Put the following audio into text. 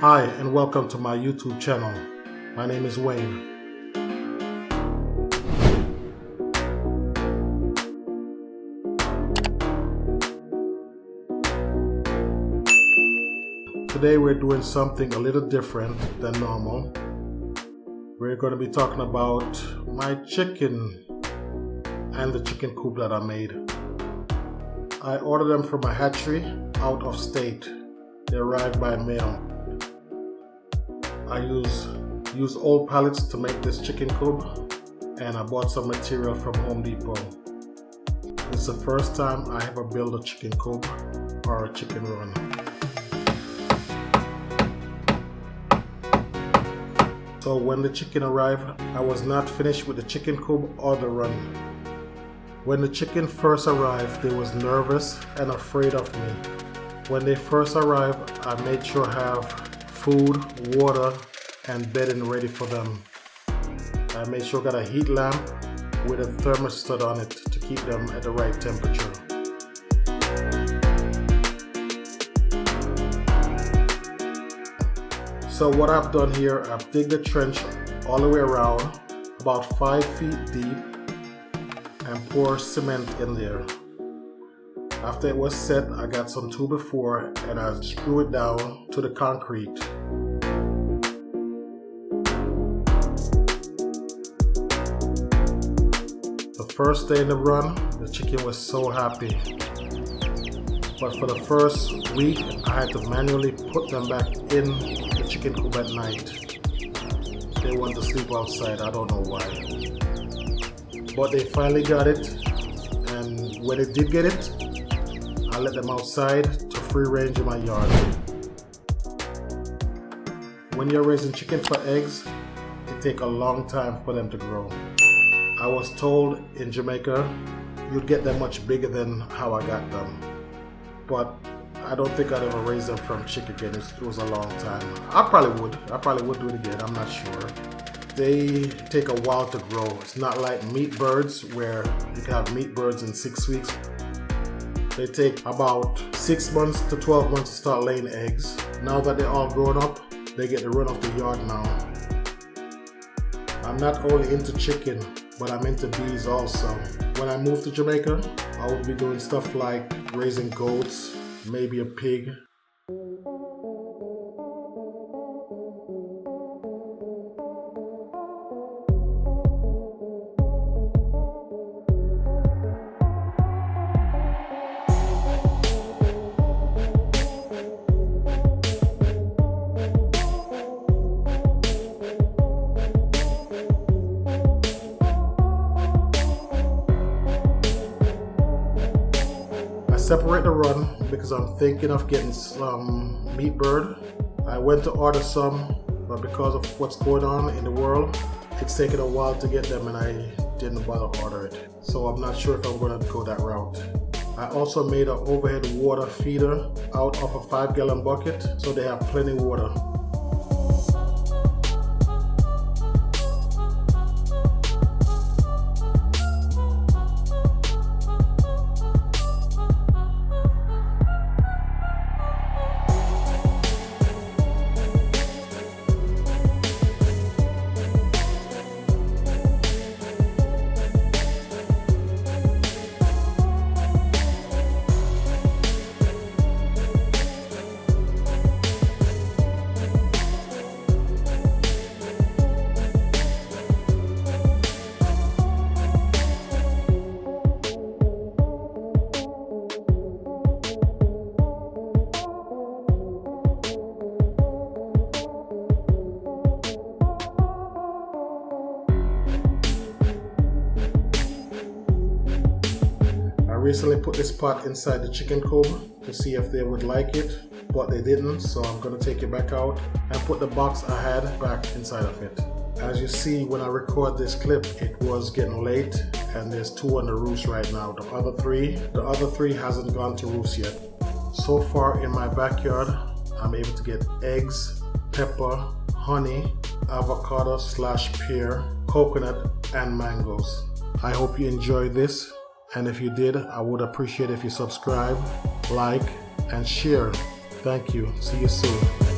Hi and welcome to my YouTube channel. My name is Wayne. Today we're doing something a little different than normal. We're going to be talking about my chicken and the chicken coop that I made. I ordered them from a hatchery out of state. They arrived by mail. I use old pallets to make this chicken coop, and I bought some material from Home Depot. It's the first time I ever built a chicken coop or a chicken run. So when the chicken arrived, I was not finished with the chicken coop or the run. When the chicken first arrived, they was nervous and afraid of me. When they first arrived, I made sure I have food, water, and bedding ready for them. I made sure I got a heat lamp with a thermostat on it to keep them at the right temperature. So what I've done here, I've digged a trench all the way around, about 5 feet deep, and pour cement in there. After it was set, I got some 2x4 and I screw it down to the concrete. The first day in the run, the chicken was so happy. But for the first week, I had to manually put them back in the chicken coop at night. They want to sleep outside, I don't know why. But they finally got it, and when they did get it, I let them outside to free range in my yard. When you're raising chicken for eggs, it takes a long time for them to grow. I was told in Jamaica, you'd get them much bigger than how I got them. But I don't think I'd ever raise them from chicken again. It was a long time. I probably would do it again, I'm not sure. They take a while to grow. It's not like meat birds where you can have meat birds in 6 weeks. They take about 6 months to 12 months to start laying eggs. Now that they're all grown up, they get to run off the yard now. I'm not only into chicken, but I'm into bees also. When I moved to Jamaica, I would be doing stuff like raising goats, maybe a pig. Separate the run because I'm thinking of getting some meat bird. I went to order some, but because of what's going on in the world, it's taken a while to get them and I didn't bother to order it. So I'm not sure if I'm going to go that route. I also made an overhead water feeder out of a 5-gallon bucket so they have plenty of water. I recently put this pot inside the chicken coop to see if they would like it, but they didn't, so I'm going to take it back out and put the box I had back inside of it. As you see, when I record this clip, it was getting late and there's 2 on the roost right now. The other three hasn't gone to roost yet. So far in my backyard, I'm able to get eggs, pepper, honey, avocado/pear, coconut, and mangoes. I hope you enjoyed this. And if you did, I would appreciate if you subscribe, like, and share. Thank you. See you soon.